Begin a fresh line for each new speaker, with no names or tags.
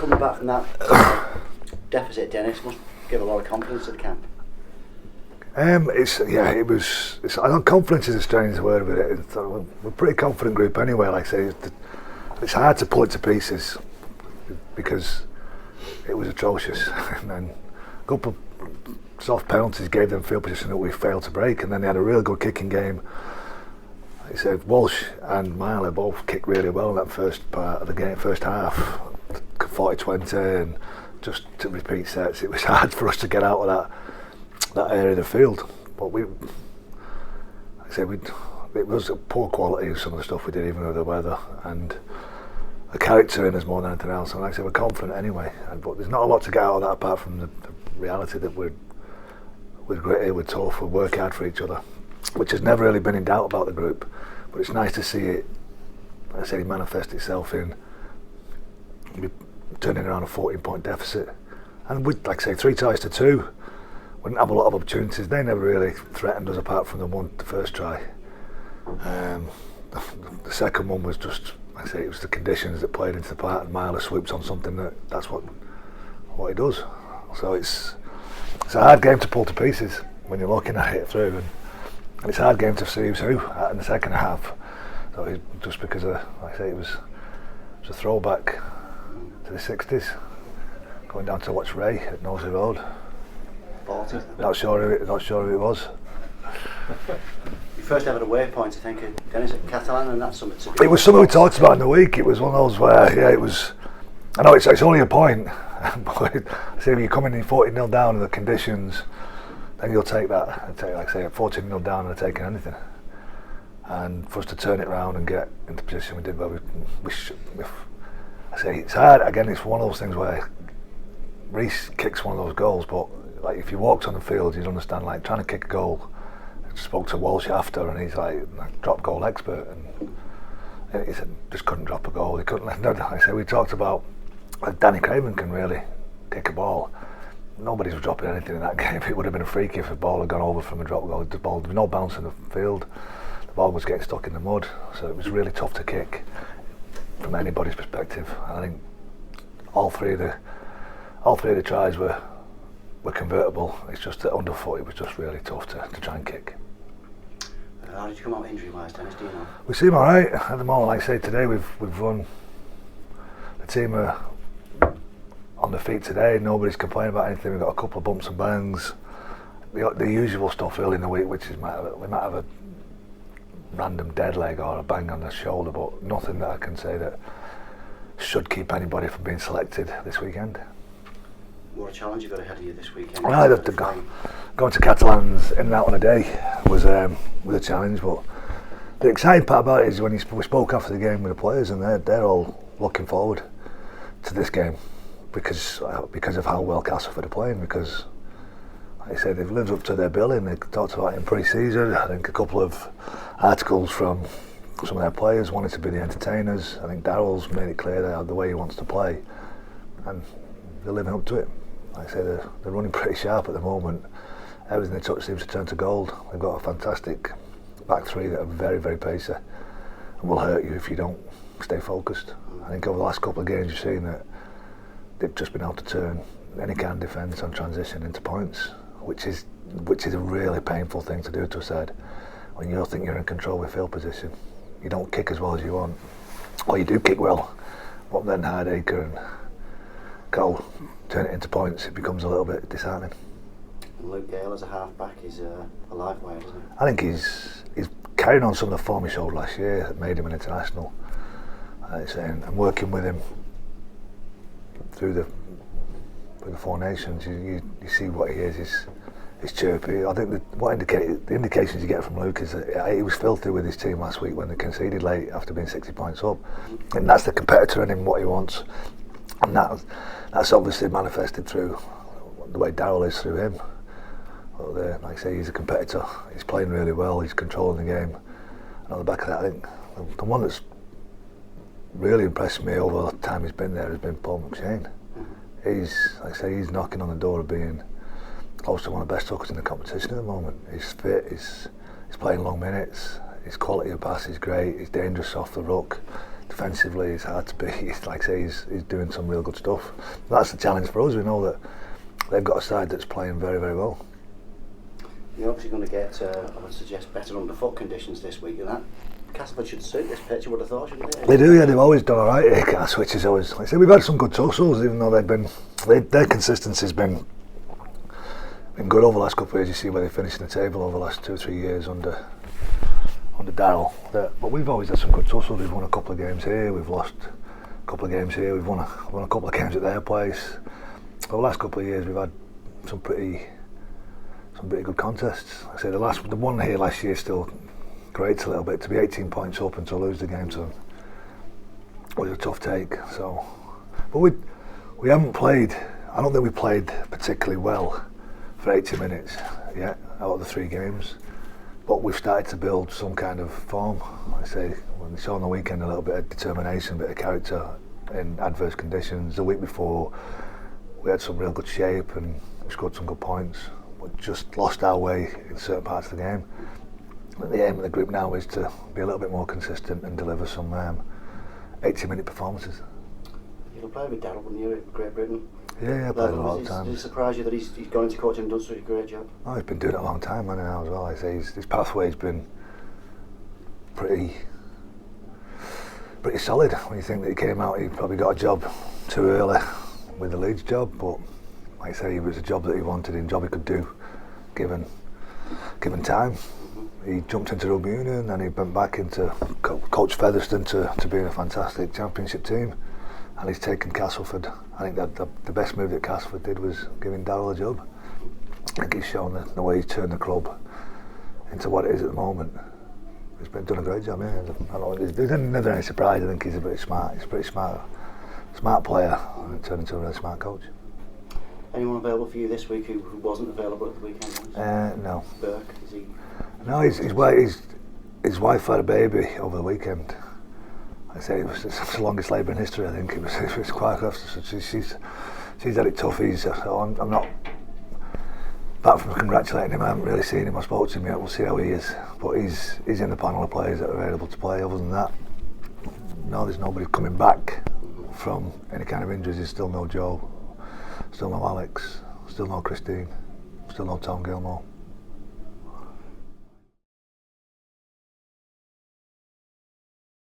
Coming back from that deficit, Dennis, must give a lot of confidence to the camp.
I know confidence is a strange word, but we're a pretty confident group anyway. Like I say, it's hard to pull it to pieces because it was atrocious, and then a couple of soft penalties gave them field position that we failed to break, and then they had a real good kicking game. Like I said, Walsh and Myler both kicked really well in that first part of the game, first half, 40-20, and just to repeat sets. It was hard for us to get out of that area of the field, but it was a poor quality of some of the stuff we did, even with the weather, and a character in us more than anything else. And like I say, we're confident anyway, but there's not a lot to get out of that apart from the reality that we're gritty, we're tough, we work hard for each other, which has never really been in doubt about the group. But it's nice to see it, like I say, manifest itself in turning around a 14-point deficit, and we, like I say, 3-2. We didn't have a lot of opportunities. They never really threatened us apart from the first try. The second one was just, like I say, it was the conditions that played into the part, and Myler swoops on something that's what he does. So it's a hard game to pull to pieces when you're looking at it through, and it's a hard game to see who's who in the second half. So just because like I say, it was a throwback to the 60s, going down to watch Ray at Knowsley Road.
40.
Not sure who it was.
Your first ever away point, I think, Dennis, at Catalan, and that's something to be.
It was something we talked about in the week. It was one of those where, it was. I know it's only a point, but see, if you're coming in 40-0 down in the conditions, then you'll take that. I'd take, like I say, 14-0 down and taking anything. And for us to turn it around and get into position we did, where I say it's hard. Again, it's one of those things where Reece kicks one of those goals, but like if you walked on the field, you'd understand. Like trying to kick a goal. I spoke to Walsh after, and he's like drop goal expert, and he said just couldn't drop a goal. He couldn't. I said we talked about Danny Craven can really kick a ball. Nobody was dropping anything in that game. It would have been a free kick if the ball had gone over from a drop goal. The ball, there was no bounce in the field. The ball was getting stuck in the mud, so it was really tough to kick from anybody's perspective. And I think all three of the tries were convertible. It's just that underfoot it was just really tough to try and kick.
How did you come out injury-wise, Dennis? Do you know?
We seem all right at the moment. Like I say, today we've run. The team are on the feet today. Nobody's complaining about anything. We've got a couple of bumps and bangs. The usual stuff early in the week, which is we might have a random dead leg or a bang on the shoulder, but nothing that I can say that should keep anybody from being selected this weekend.
What a challenge you've got ahead of you this weekend.
Well, I'd have to going to Catalans in and out on a day was a challenge, but the exciting part about it is when we spoke after the game with the players, and they're all looking forward to this game because of how well Castleford are playing. Because, like I said, they've lived up to their billing. They talked about it in pre-season. I think a couple of articles from some of their players wanted to be the entertainers. I think Daryl's made it clear they have the way he wants to play, and they're living up to it. Like I say, they're running pretty sharp at the moment. Everything they touch seems to turn to gold. They've got a fantastic back three that are very, very pacey and will hurt you if you don't stay focused. I think over the last couple of games you've seen that they've just been able to turn any kind of defence on transition into points, which is a really painful thing to do to a side when you think you're in control with field position. You don't kick as well as you want, or you do kick well, but then Hardacre and Cole turn it into points. It becomes a little bit disheartening.
Luke Gale as a half-back is a live wire, isn't he?
I think he's carrying on some of the form he showed last year that made him an international. And working with him through the Four Nations, you see what he is. He's chirpy. I think the indications you get from Luke is that he was filthy with his team last week when they conceded late after being 60 points up, and that's the competitor in him, what he wants, and that's obviously manifested through the way Daryl is through him. But, like I say, he's a competitor. He's playing really well. He's controlling the game. And on the back of that, I think the one that's really impressed me over the time he's been there has been Paul McShane. He's knocking on the door of being close to one of the best hookers in the competition at the moment. He's fit, he's playing long minutes, his quality of pass is great, he's dangerous off the ruck, defensively it's hard to beat. It's like I say, he's doing some real good stuff. That's the challenge for us. We know that they've got a side that's playing very, very well.
You're obviously going to get, I would suggest, better underfoot conditions this week, and that Castleford should suit this pitch, you would have thought, shouldn't they?
They do, yeah. They've always done all right here, Cass, which is always. Like I say, we've had some good tussles, even though their consistency's been good over the last couple of years. You see where they finished in the table over the last 2 or 3 years under Darryl. But we've always had some good tussles. We've won a couple of games here, we've lost a couple of games here, we've won a couple of games at their place. Over the last couple of years, we've had some pretty good contests. I say the one here last year still grates a little bit. To be 18 points up and to lose the game to them was a tough take. So, but we haven't played. I don't think we played particularly well for 80 minutes yet out of the 3 games. But we've started to build some kind of form. I say when we saw on the weekend a little bit of determination, a bit of character in adverse conditions. The week before we had some real good shape and we scored some good points. We just lost our way in certain parts of the game. The aim of the group now is to be a little bit more consistent and deliver some 80-minute performances.
You'll play with Darryl, wouldn't you, at Great Britain?
Yeah, I played a lot of times.
Does it surprise you that he's gone into coaching and done such a great job?
Oh, he's been doing it a long time, hasn't he, now as well. I say his pathway's been pretty solid. When you think that he came out, he probably got a job too early with the Leeds job, but like I say, it was a job that he wanted and a job he could do given time. He jumped into rugby union and he went back into Coach Featherstone to being a fantastic championship team, and he's taken Castleford. I think that the best move that Castleford did was giving Darryl a job. I think he's shown the way he's turned the club into what it is at the moment. He's done a great job, yeah. There's never any surprise. I think he's a pretty smart player and turned into a really smart coach.
Anyone available for you this week who wasn't available at the weekend?
No.
Burke, is he?
No, his wife had a baby over the weekend. I say it's the longest labour in history. I think it was quite rough. So she's had it tough. I'm not. Apart from congratulating him, I haven't really seen him. I spoke to him yet. We'll see how he is. But he's in the panel of players that are available to play. Other than that, no, there's nobody coming back from any kind of injuries. There's still no Joe, still no Alex, still no Christine, still no Tom Gilmore.